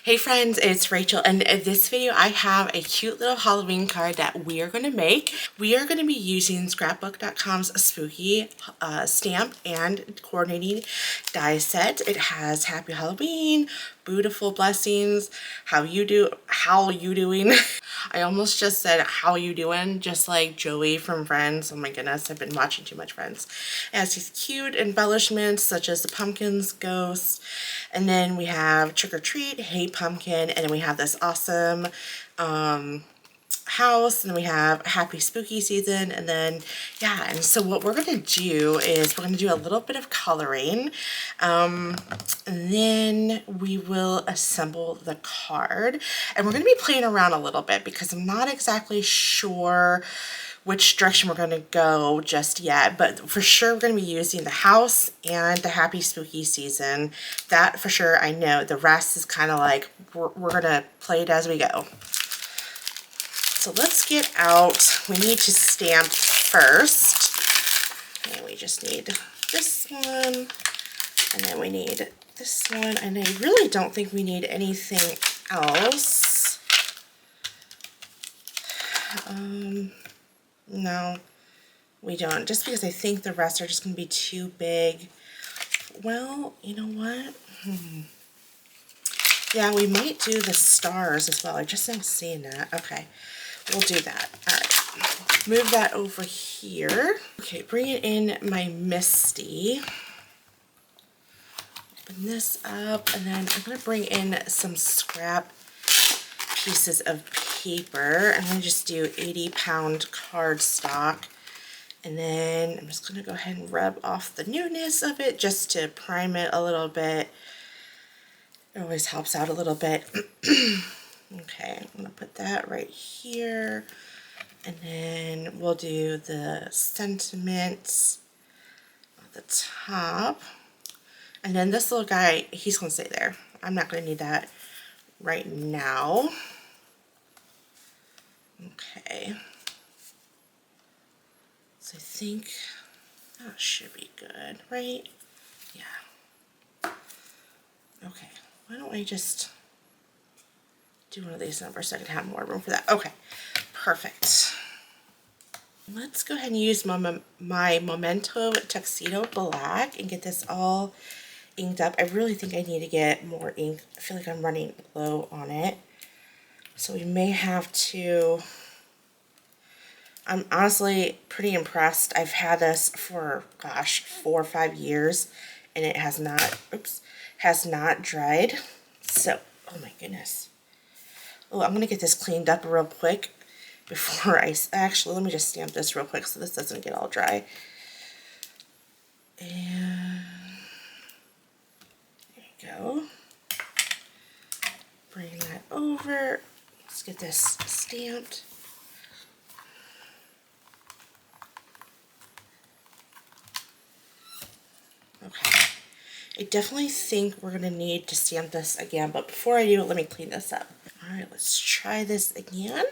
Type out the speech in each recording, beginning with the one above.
Hey friends, it's Rachel, and in this video I have a cute little Halloween card that we are going to make. We are going to be using scrapbook.com's spooky stamp and coordinating die set. It has Happy Halloween, Beautiful Blessings, how you doing? I almost just said how you doing, just like Joey from Friends. Oh my goodness, I've been watching too much Friends. It has these cute embellishments such as the pumpkins, ghosts, and then we have Trick or Treat, Hey Pumpkin, and then we have this awesome house, and then we have Happy Spooky Season, and then yeah. And so what we're gonna do is we're gonna do a little bit of coloring, and then we will assemble the card, and we're gonna be playing around a little bit because I'm not exactly sure which direction we're going to go just yet, but for sure we're going to be using the house and the Happy Spooky Season. That for sure I know. The rest is kind of like we're going to play it as we go. So let's get out. We need to stamp first. And we just need this one, and then we need this one, and I really don't think we need anything else. No, we don't, just because I think the rest are just going to be too big. Well, you know what? Yeah, we might do the stars as well. I just am seeing that. Okay, we'll do that. All right, move that over here. Okay, bring it in my Misty. Open this up, and then I'm going to bring in some scrap pieces of paper. I'm going to just do 80-pound cardstock, and then I'm just going to go ahead and rub off the newness of it just to prime it a little bit. It always helps out a little bit. Okay, I'm going to put that right here, and then we'll do the sentiments at the top, and then this little guy, he's going to stay there. I'm not going to need that right now. Okay, so I think that should be good, right? Yeah. Okay, why don't I just do one of these numbers so I can have more room for that? Okay, perfect. Let's go ahead and use my Memento Tuxedo Black and get this all inked up. I really think I need to get more ink. I feel like I'm running low on it. So we may have to, I'm honestly pretty impressed. I've had this for, gosh, 4 or 5 years, and it has not dried. So, oh my goodness. Oh, I'm going to get this cleaned up real quick before actually, let me just stamp this real quick so this doesn't get all dry. And there you go. Bring that over. Let's get this stamped. Okay. I definitely think we're going to need to stamp this again, but before I do, let me clean this up. Alright, let's try this again.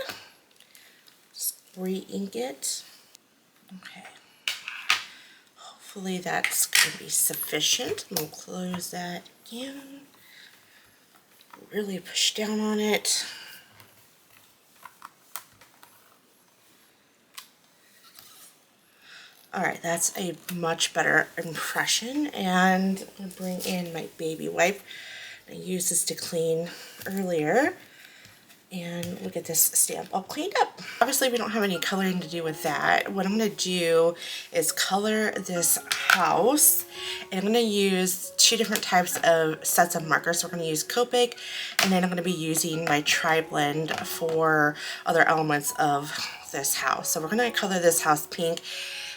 Just re-ink it. Okay. Hopefully that's going to be sufficient. I'm going to close that again. Really push down on it. Alright, that's a much better impression, and I'm going to bring in my baby wipe. I used this to clean earlier, and we'll get this stamp all cleaned up. Obviously we don't have any coloring to do with that. What I'm going to do is color this house, and I'm going to use 2 different types of sets of markers. So we're going to use Copic, and then I'm going to be using my Tri-Blend for other elements of this house. So we're going to color this house pink,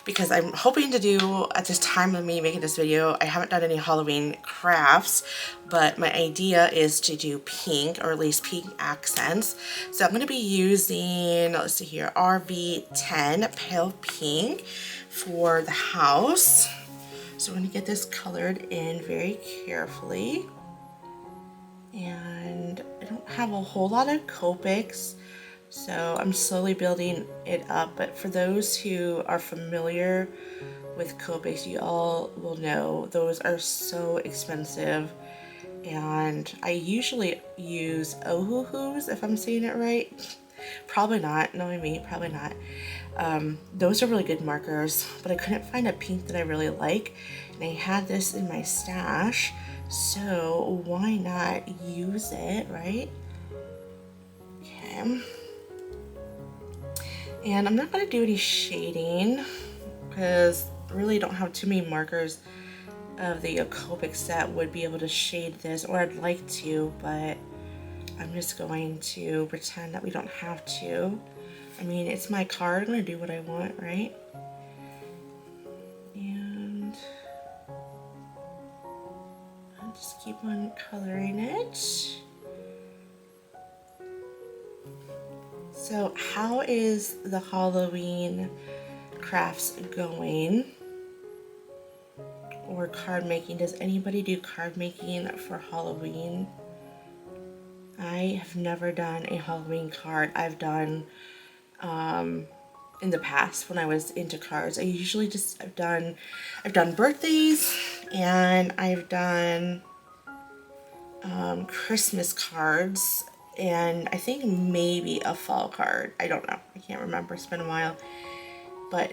because I'm hoping to do, at this time of me making this video, I haven't done any Halloween crafts, but my idea is to do pink, or at least pink accents. So I'm going to be using, let's see here, RV10 Pale Pink for the house. So I'm going to get this colored in very carefully. And I don't have a whole lot of Copics, so I'm slowly building it up, but for those who are familiar with Copics, you all will know those are so expensive, and I usually use Ohuhus, if I'm saying it right. Probably not, knowing me, probably not. Those are really good markers, but I couldn't find a pink that I really like, and I had this in my stash, so why not use it, right? Okay. And I'm not going to do any shading because I really don't have too many markers of the Copics that would be able to shade this, or I'd like to, but I'm just going to pretend that we don't have to. I mean, it's my card, I'm going to do what I want, right? And I'll just keep on coloring it. So how is the Halloween crafts going? Or card making? Does anybody do card making for Halloween? I have never done a Halloween card. I've done in the past when I was into cards. I usually just I've done birthdays, and I've done Christmas cards, and I think maybe a fall card. I don't know. I can't remember. It's been a while. But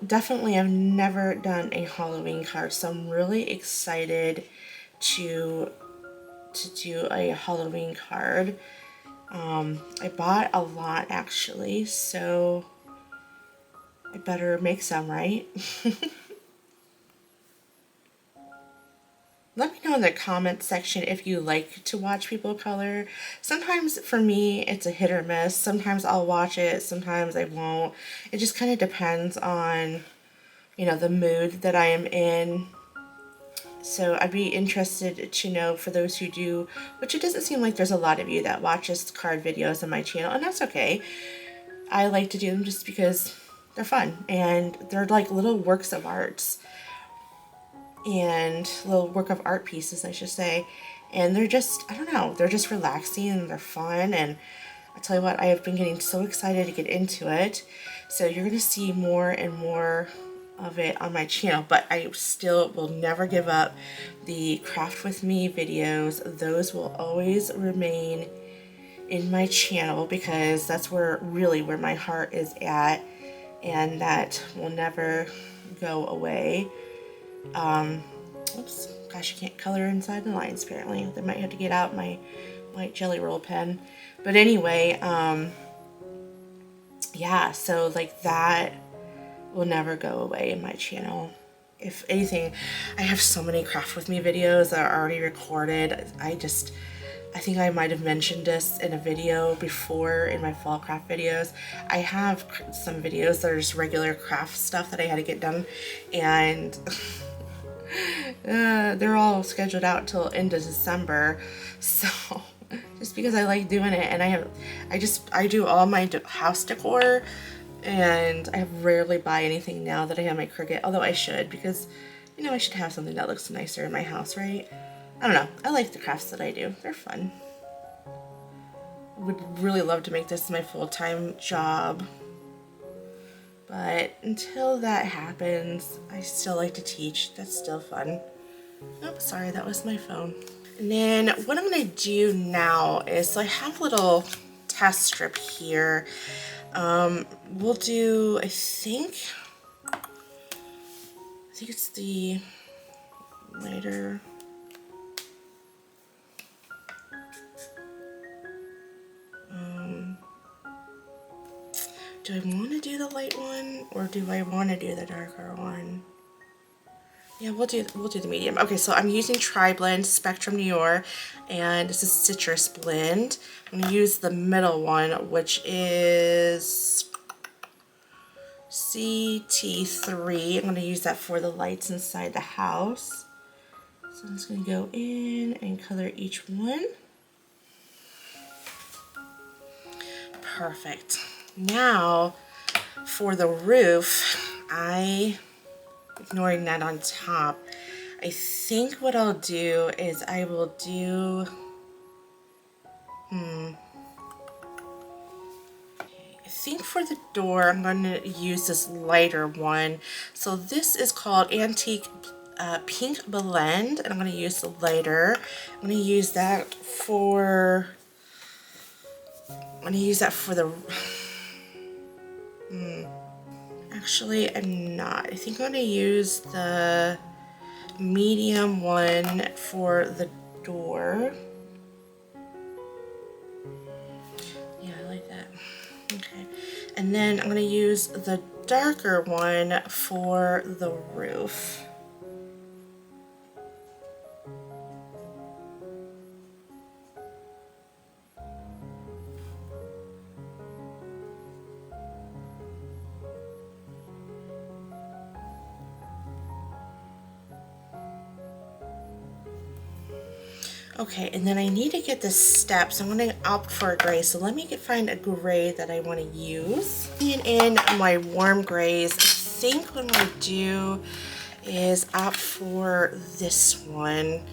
definitely I've never done a Halloween card, so I'm really excited to do a Halloween card. I bought a lot actually, so I better make some, right? Let me know in the comment section if you like to watch people color. Sometimes for me it's a hit or miss. Sometimes I'll watch it, sometimes I won't. It just kind of depends on, you know, the mood that I am in. So I'd be interested to know, for those who do, which it doesn't seem like there's a lot of you that watches card videos on my channel, and that's okay. I like to do them just because they're fun, and they're like little works of arts, and little work of art pieces, I should say. And they're just, I don't know, they're just relaxing and they're fun. And I tell you what, I have been getting so excited to get into it. So you're going to see more and more of it on my channel, but I still will never give up the craft with me videos. Those will always remain in my channel because that's where my heart is at, and that will never go away. Oops, gosh, I can't color inside the lines apparently. I might have to get out my white Jelly Roll pen. But anyway, yeah, so like that will never go away in my channel. If anything, I have so many craft with me videos that are already recorded. I think I might have mentioned this in a video before in my fall craft videos. I have some videos that are just regular craft stuff that I had to get done, and they're all scheduled out till end of December. So just because I like doing it, and I do all my house decor, and I rarely buy anything now that I have my Cricut, although I should, because you know I should have something that looks nicer in my house, right? I don't know. I like the crafts that I do. They're fun. Would really love to make this my full-time job, but until that happens, I still like to teach. That's still fun. Oh, sorry, that was my phone. And then what I'm going to do now is, so I have a little test strip here. We'll do, I think it's the lighter. Do I want to do the light one, or do I want to do the darker one? Yeah, we'll do the medium. Okay, so I'm using Tri-Blend Spectrum Noir, and this is Citrus Blend. I'm going to use the middle one, which is CT3. I'm going to use that for the lights inside the house. So I'm just going to go in and color each one. Perfect. Now for the roof, ignoring that on top, I think what I'll do is I will do, I think for the door I'm going to use this lighter one. So this is called Antique pink blend, and I'm going to use the lighter. I'm going to use that for, the, actually I'm not. I think I'm going to use the medium one for the door. Yeah, I like that. Okay. And then I'm going to use the darker one for the roof. Okay, and then I need to get the steps. I'm going to opt for a gray, so let me find a gray that I want to use. In my warm grays, I think what I'm going to do is opt for this one.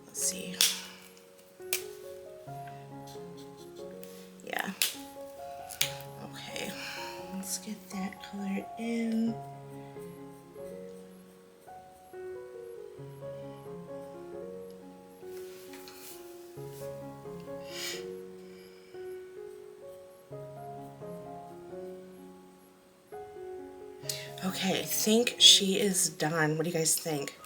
Let's see. Yeah. Okay, let's get that colored in. Okay, I think she is done. What do you guys think?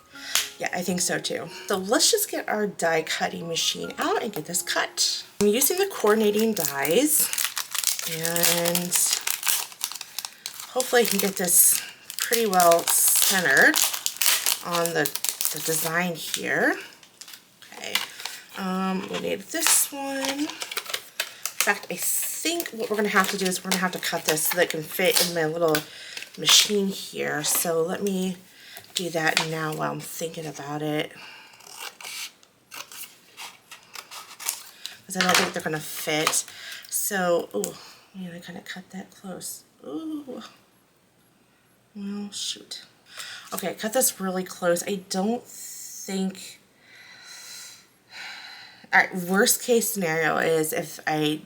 Yeah, I think so too. So let's just get our die cutting machine out and get this cut. I'm using the coordinating dies, and hopefully I can get this pretty well centered on the design here. Okay, we need this one. In fact, I think what we're gonna have to do is we're gonna have to cut this so that it can fit in my little machine here. So let me do that now while I'm thinking about it, because I don't think they're gonna fit. So, oh, yeah, I kind of cut that close. Ooh, well, shoot. Okay, cut this really close. I don't think. All right, worst case scenario is if I'm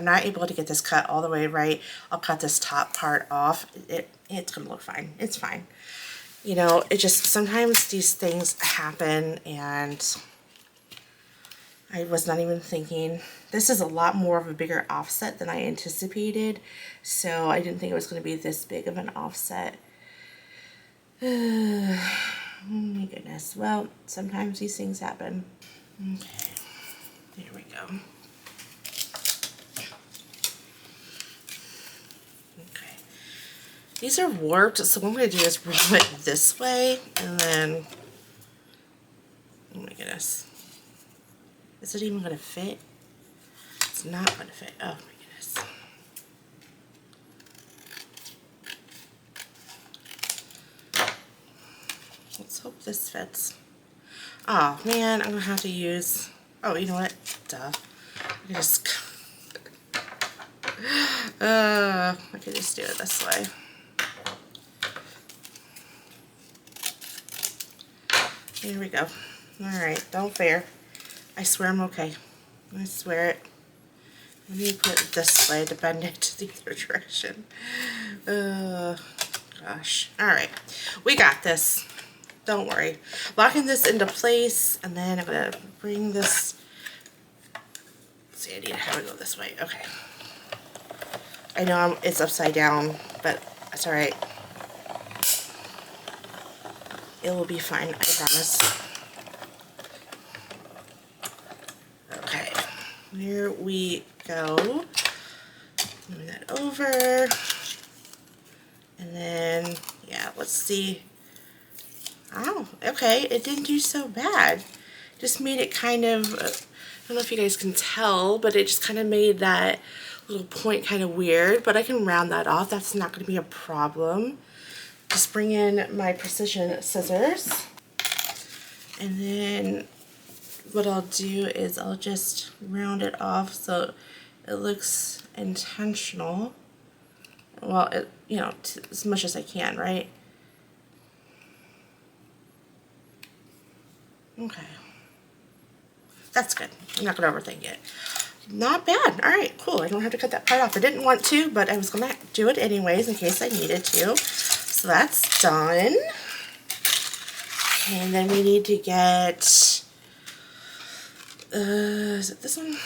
not able to get this cut all the way right, I'll cut this top part off. It's gonna look fine. It's fine. You know, it just, sometimes these things happen and I was not even thinking. This is a lot more of a bigger offset than I anticipated, so I didn't think it was going to be this big of an offset. Oh my goodness. Well, sometimes these things happen. Okay, there we go. Okay, these are warped, so what I'm going to do is roll it this way, and then, oh my goodness. Is it even going to fit? It's not going to fit. Oh my goodness. Let's hope this fits. Oh man, I'm going to have to use, oh, you know what? Duh. I can just, I could just do it this way. Here we go. Alright, don't fair. I swear I'm okay. I swear it. Let me put it this way to bend it to the other direction. Gosh. Alright. We got this. Don't worry. Locking this into place, and then I'm going to bring this. Let's see, I need to have it go this way. Okay. I know it's upside down, but that's alright. It will be fine, I promise. Okay. Here we go. Move that over. And then, yeah, let's see. Oh, okay, it didn't do so bad. Just made it kind of, I don't know if you guys can tell, but it just kind of made that little point kind of weird, but I can round that off. That's not going to be a problem. Just bring in my precision scissors. And then what I'll do is I'll just round it off so it looks intentional. Well, you know, as much as I can, right? Okay. That's good. I'm not going to overthink it. not bad. All right, cool. I don't have to cut that part off. I didn't want to, but I was gonna do it anyways in case I needed to. So that's done. And then we need to get, is it this one?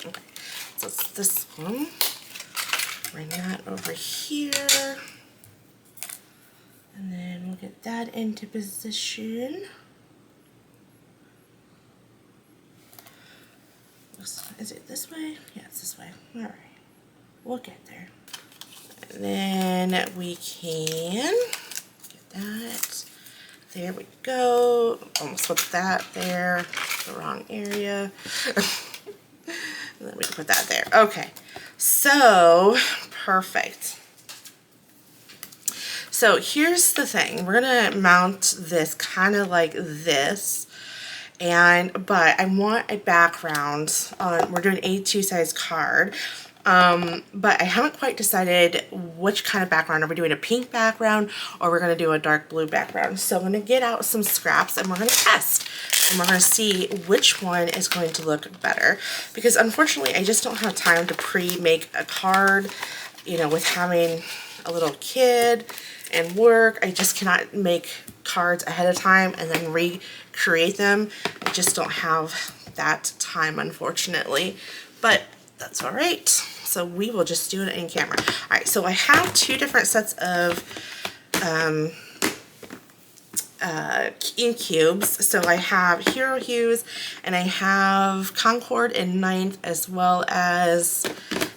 Okay, so it's this one. Bring that over here. And then we'll get that into position. Is it this way? Yeah, it's this way. All right, we'll get there. And then we can get that. There we go. Almost put that there. The wrong area. And then we can put that there. Okay, so perfect. So here's the thing. We're gonna mount this kind of like this. But I want a background on, we're doing A2 size card, but I haven't quite decided which kind of background. Are we doing a pink background or we're going to do a dark blue background? So I'm going to get out some scraps and we're going to test and we're going to see which one is going to look better, because unfortunately I just don't have time to pre-make a card, you know, with having a little kid and work. I just cannot make cards ahead of time and then recreate them. I just don't have that time, unfortunately, but that's all right. So we will just do it in camera. All right, so I have two different sets of ink cubes. So I have Hero Hues and I have Concord in 9th, as well as,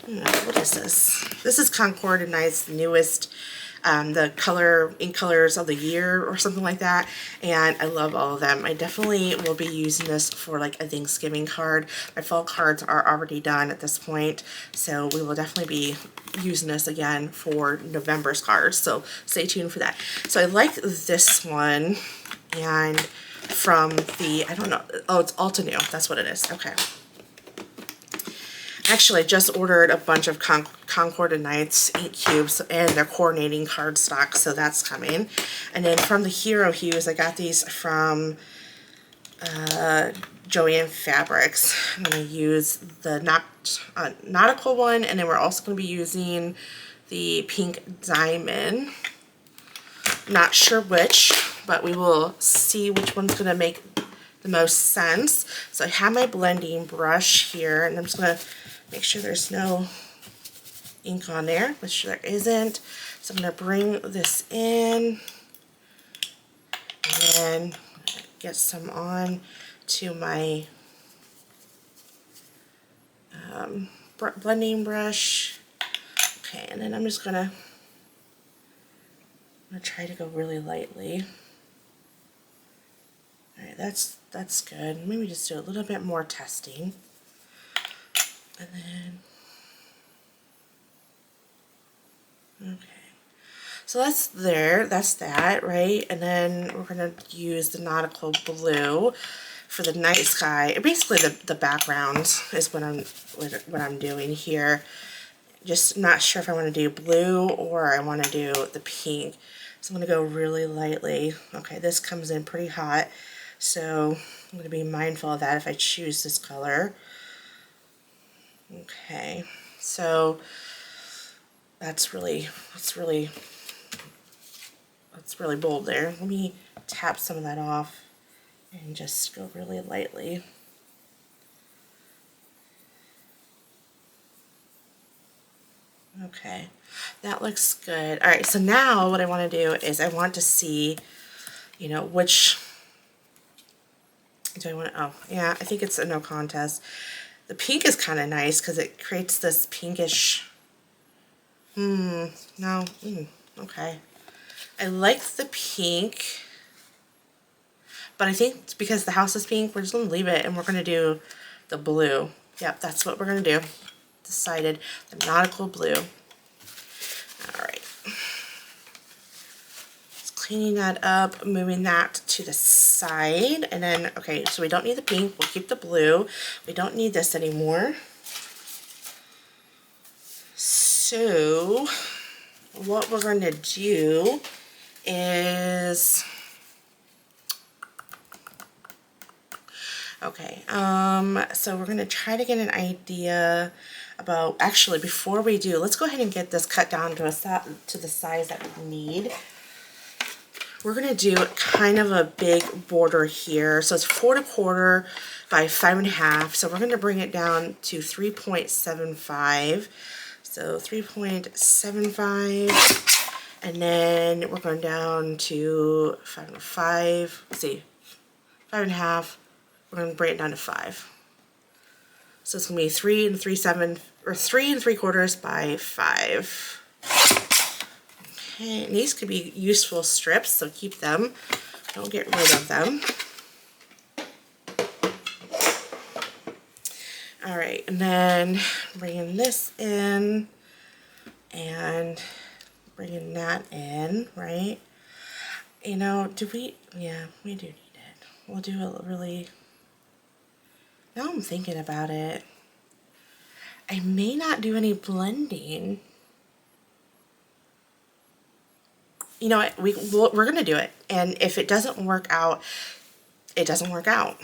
what is this? This is Concord in 9th's newest, the ink colors of the year or something like that, and I love all of them. I definitely will be using this for like a Thanksgiving card. My fall cards are already done at this point, so we will definitely be using this again for November's cards, so stay tuned for that. So I like this one, and from the, I don't know, oh, it's Alta New, that's what it is. Okay. Actually, I just ordered a bunch of Concord and Knights ink cubes, and they're coordinating cardstock, so that's coming. And then from the Hero Hues, I got these from Joanne Fabrics. I'm going to use the nautical one, and then we're also going to be using the pink diamond. Not sure which, but we will see which one's going to make the most sense. So I have my blending brush here, and I'm just going to make sure there's no ink on there, which there isn't. So I'm going to bring this in and then get some on to my blending brush. Okay, and then I'm just going to try to go really lightly. All right, that's good. Maybe just do a little bit more testing. And then, okay, so that's there, that's that, right? And then we're going to use the nautical blue for the night sky. Basically the background is what I'm doing here. Just not sure if I want to do blue or I want to do the pink. So I'm going to go really lightly. Okay, this comes in pretty hot, so I'm going to be mindful of that if I choose this color. Okay, so that's really bold there. Let me tap some of that off and just go really lightly. Okay, that looks good. All right, so now what I want to do is I want to see, you know, which do I want to, oh yeah, I think it's a no contest. The pink is kind of nice because it creates this pinkish, okay. I like the pink, but I think because the house is pink, we're just going to leave it and we're going to do the blue. Yep, that's what we're going to do. Decided the nautical blue. All right. Just cleaning that up, moving that to the side, and then, okay, so we don't need the pink, we'll keep the blue. We don't need this anymore. So what we're going to do is, Okay, so we're gonna try to get an idea about, actually before we do, let's go ahead and get this cut down to the size that we need. We're gonna do kind of a big border here. So it's 4 1/4 by 5 1/2. So we're gonna bring it down to 3.75. So 3.75, and then we're going down to 5 5. Let's see, 5 1/2. We're gonna bring it down to 5. So it's gonna be 3 3.75 by 5. Okay, and these could be useful strips, so keep them. Don't get rid of them. All right, and then bringing this in and bringing that in, right? You know, yeah, we do need it. We'll do it really, now I'm thinking about it. I may not do any blending. You know what, we're gonna do it, and if it doesn't work out, it doesn't work out.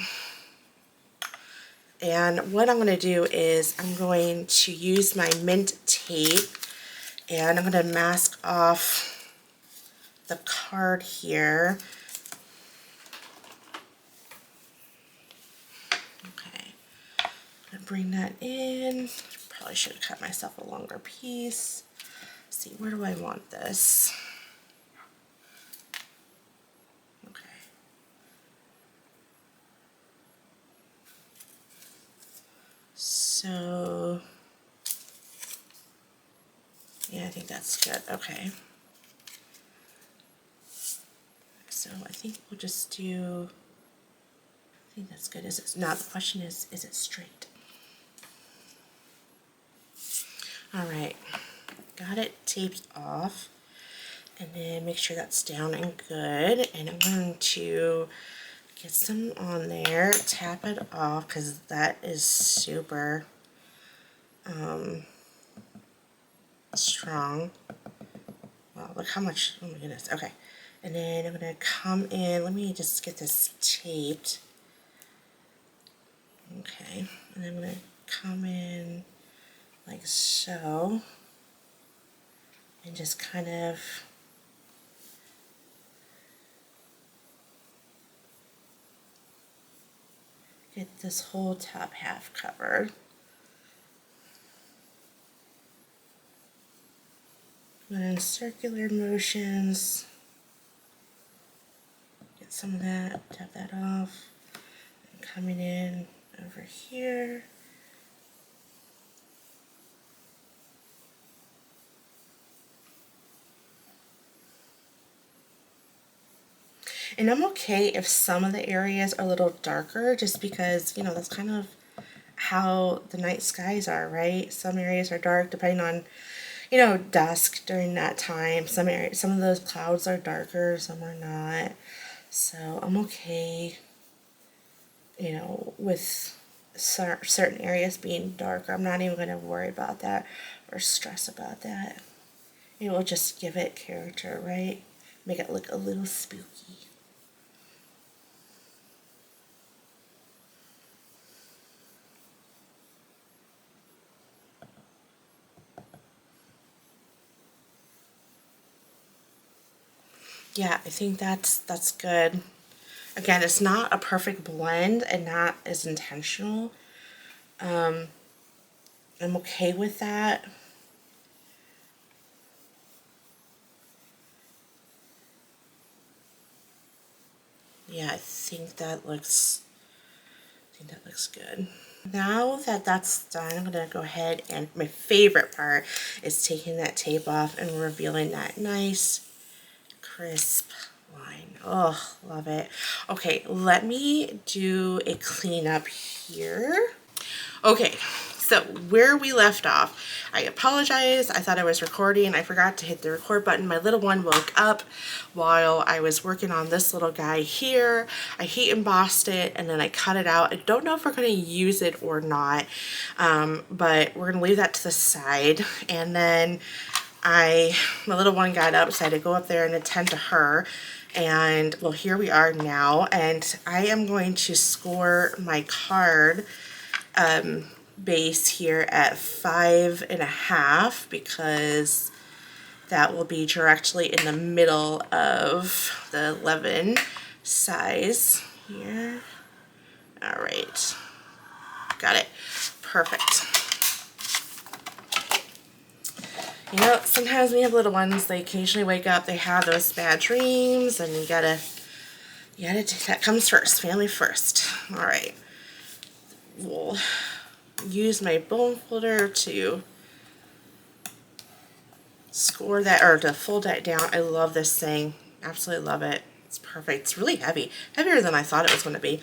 And what I'm gonna do is I'm going to use my mint tape, and I'm gonna mask off the card here. Okay, I'm gonna bring that in. Probably should have cut myself a longer piece. Let's see, where do I want this? So, yeah, I think that's good. Okay. So I think we'll just do, I think that's good. Is it, now the question is it straight? All right, got it taped off. And then make sure that's down and good. And I'm going to get some on there, tap it off, because that is super strong. Wow, look how much, oh my goodness. Okay, and then I'm gonna come in, let me just get this taped. Okay, and I'm gonna come in like so, and just kind of get this whole top half covered. And then circular motions, get some of that, tap that off, and coming in over here. And I'm okay if some of the areas are a little darker, just because, you know, that's kind of how the night skies are, right? Some areas are dark depending on, you know, dusk during that time. Some of those clouds are darker, some are not. So I'm okay, you know, with certain areas being darker. I'm not even going to worry about that or stress about that. It will just give it character, right? Make it look a little spooky. Yeah, I think that's good. Again, it's not a perfect blend and not as intentional. I'm okay with that. Yeah, I think that looks good. Now that that's done, I'm gonna go ahead, and my favorite part is taking that tape off and revealing that nice crisp line. Oh, love it. Okay, let me do a cleanup here. Okay, so where we left off, I apologize. I thought I was recording. I forgot to hit the record button. My little one woke up while I was working on this little guy here. I heat embossed it, and then I cut it out. I don't know if we're going to use it or not, but we're going to leave that to the side. And then my little one got up, so I had to go up there and attend to her. And well, here we are now, and I am going to score my card base here at 5.5 because that will be directly in the middle of the 11 size here. All right, got it, perfect. You know, sometimes when you have little ones, they occasionally wake up, they have those bad dreams, and you gotta, that comes first, family first. All right, we'll use my bone folder to score that, or to fold that down. I love this thing, absolutely love it. It's perfect. It's really heavy, heavier than I thought it was going to be.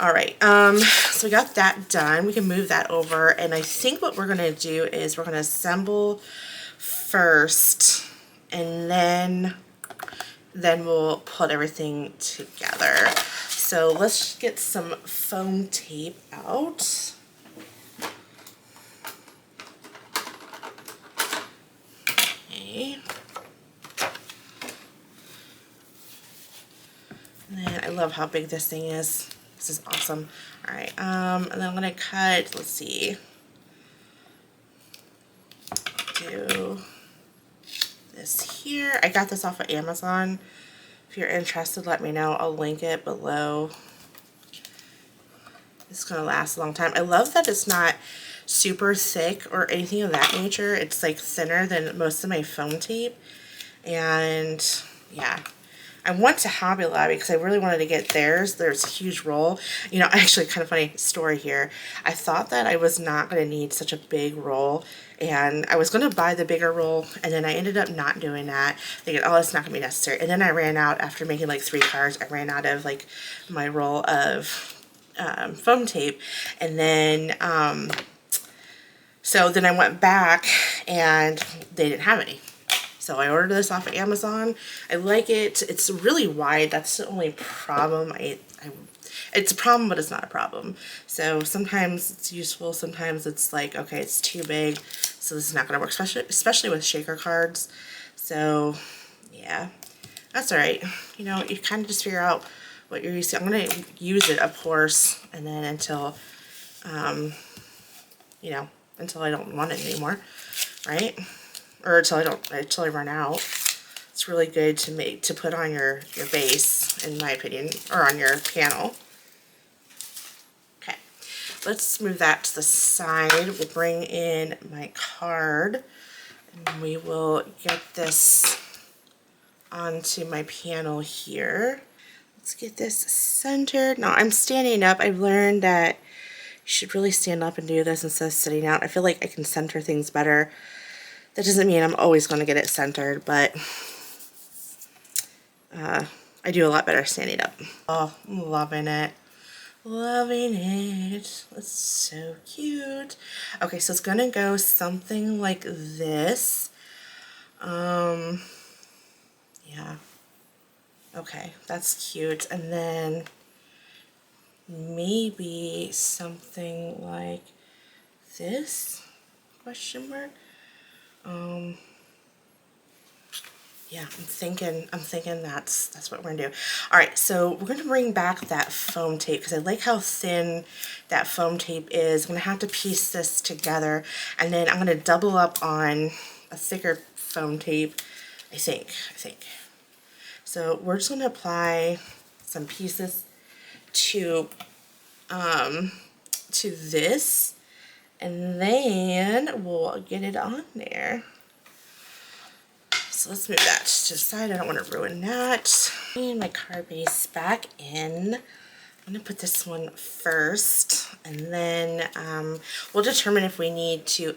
All right, so we got that done. We can move that over, and I think what we're going to do is we're going to assemble first, and then we'll put everything together. So let's get some foam tape out. Okay. And then I love how big this thing is. This is awesome. All right, and then I'm gonna cut, let's see, do this here. I got this off of Amazon. If you're interested, let me know. I'll link it below. It's gonna last a long time. I love that it's not super thick or anything of that nature. It's like thinner than most of my foam tape. And yeah, I went to Hobby Lobby because I really wanted to get theirs. There's a huge roll. You know, actually, kind of funny story here. I thought that I was not going to need such a big roll, and I was going to buy the bigger roll, and then I ended up not doing that, thinking, oh, it's not going to be necessary. And then I ran out, after making like 3 cards, I ran out of like my roll of foam tape, and then so then I went back and they didn't have any. So I ordered this off of Amazon. I like it. It's really wide. That's the only problem. It's a problem, but it's not a problem. So sometimes it's useful. Sometimes it's like, okay, it's too big, so this is not going to work, especially with shaker cards. So yeah, that's all right. You know, you kind of just figure out what you're used to. I'm going to use it, of course, and then until, you know, until I don't want it anymore, right? Or until I run out. It's really good to put on your base, in my opinion, or on your panel. Okay, let's move that to the side. We'll bring in my card, and we will get this onto my panel here. Let's get this centered. Now I'm standing up. I've learned that you should really stand up and do this instead of sitting out. I feel like I can center things better. That doesn't mean I'm always going to get it centered, but I do a lot better standing up. Oh, I'm loving it. Loving it. That's so cute. Okay, so it's going to go something like this. Yeah. Okay, that's cute. And then maybe something like this, question mark. Yeah, I'm thinking that's what we're gonna do. All right, so we're gonna bring back that foam tape because I like how thin that foam tape is. I'm gonna have to piece this together, and then I'm gonna double up on a thicker foam tape, I think. So we're just gonna apply some pieces to this, and then we'll get it on there. So let's move that to the side. I don't want to ruin that. And my card base back in. I'm going to put this one first, and then we'll determine if we need to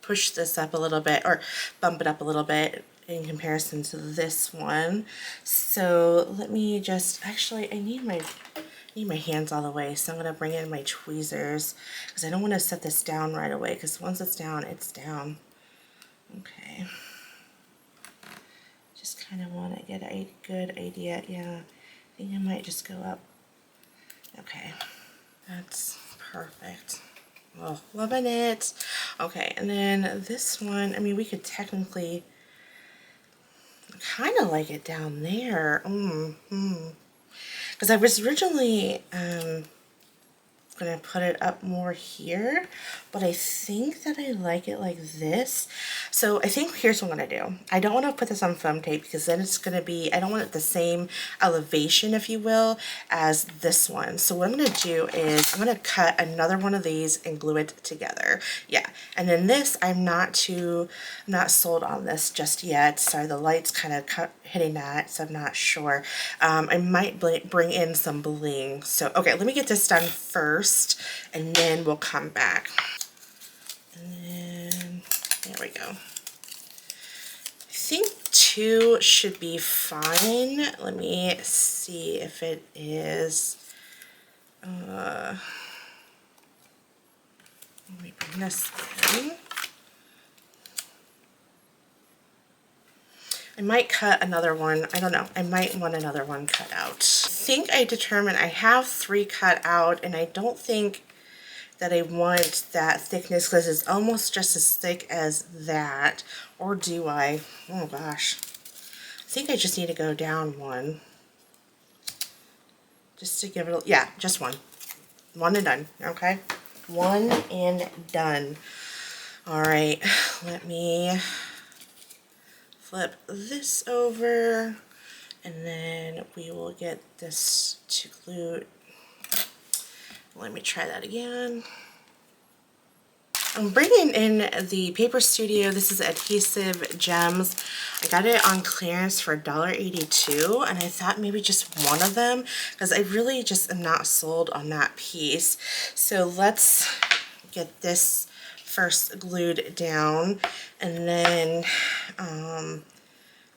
push this up a little bit or bump it up a little bit in comparison to this one. So let me just, actually I need my hands all the way, so I'm going to bring in my tweezers because I don't want to set this down right away, because once it's down, it's down. Okay. Just kind of want to get a good idea. Yeah, I think I might just go up. Okay, that's perfect. Oh, loving it. Okay, and then this one, I mean, we could technically kind of like it down there. Because I was originally gonna put it up more here, but I think that I like it like this. So I think here's what I'm gonna do. I don't want to put this on foam tape because then it's gonna be, I don't want it the same elevation, if you will, as this one. So what I'm gonna do is I'm gonna cut another one of these and glue it together. Yeah, and then this, I'm not sold on this just yet. Sorry, the light's kind of hitting that, so I'm not sure. I might bring in some bling. So okay, let me get this done first, and then we'll come back. And then there we go. I think 2 should be fine. Let me see if it is. Let me bring this in. I might cut another one. I don't know. I might want another one cut out. I think I determined I have 3 cut out, and I don't think that I want that thickness because it's almost just as thick as that. Or do I? Oh gosh. I think I just need to go down 1. Just to give it a, yeah, just 1. 1 and done, okay? 1 and done. All right, let me flip this over, and then we will get this to glue. Let me try that again. I'm bringing in the Paper Studio. This is Adhesive Gems. I got it on clearance for $1.82, and I thought maybe just one of them because I really just am not sold on that piece. So let's get this first glued down, and then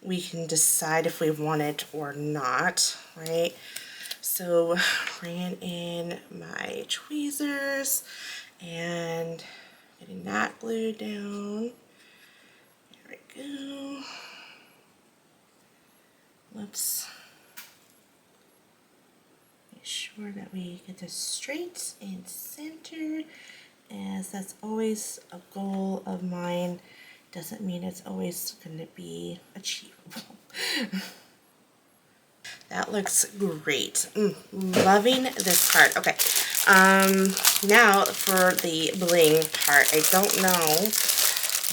we can decide if we want it or not, right? So bringing in my tweezers and getting that glued down. There we go. Let's make sure that we get this straight and centered, as that's always a goal of mine. Doesn't mean it's always going to be achievable. That looks great. Loving this part. Okay. Now for the bling part. I don't know.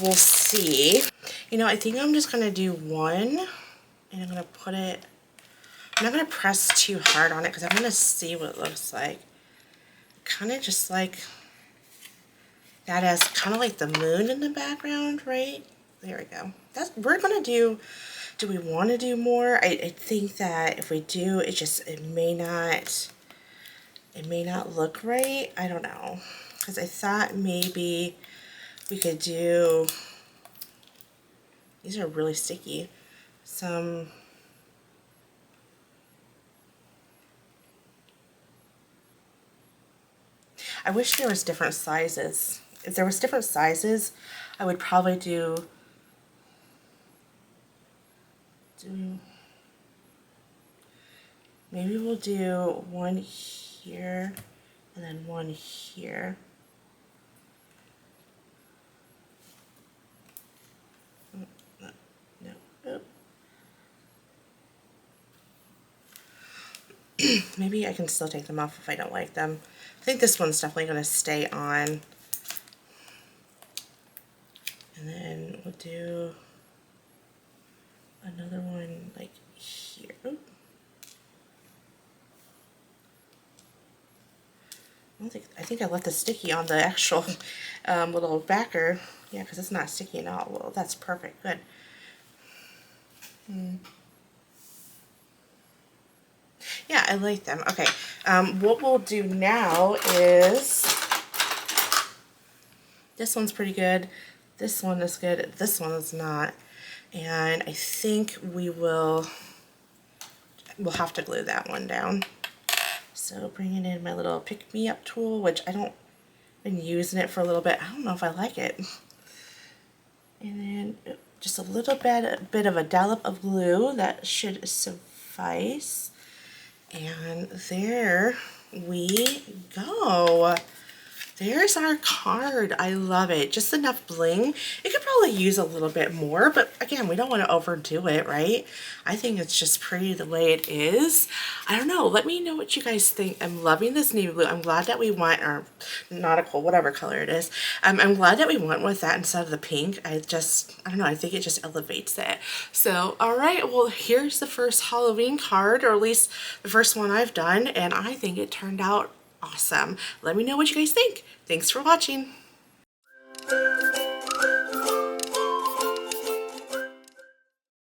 We'll see. You know, I think I'm just going to do 1, and I'm going to put it, I'm not going to press too hard on it because I'm going to see what it looks like. Kind of just like that, as kind of like the moon in the background, right? There we go. We're going to do we want to do more? I think that if we do, it may not look right. I don't know. Because I thought maybe we could do, these are really sticky, I wish there was different sizes. If there was different sizes, I would probably do maybe we'll do 1 here and then 1 here. No. Oh. Maybe I can still take them off if I don't like them. I think this one's definitely going to stay on. And then we'll do another one like here. Oop. I think I left the sticky on the actual little backer. Yeah, because it's not sticky at all. Well, that's perfect. Good. Yeah, I like them. Okay. What we'll do now is, this one's pretty good. This one is good. This one is not. And I think we'll have to glue that one down. So bringing in my little pick-me-up tool, which been using it for a little bit. I don't know if I like it. And then just a little bit of a dollop of glue. That should suffice. And there we go. there's our card. I love it. Just enough bling. It could probably use a little bit more, but again, we don't want to overdo it, right? I think it's just pretty the way it is. I don't know. Let me know what you guys think. I'm loving this navy blue. I'm glad that we went, or nautical, whatever color it is. I'm glad that we went with that instead of the pink. I don't know. I think it just elevates it. So, all right. Well, here's the first Halloween card, or at least the first one I've done, and I think it turned out awesome. Let me know what you guys think. Thanks for watching.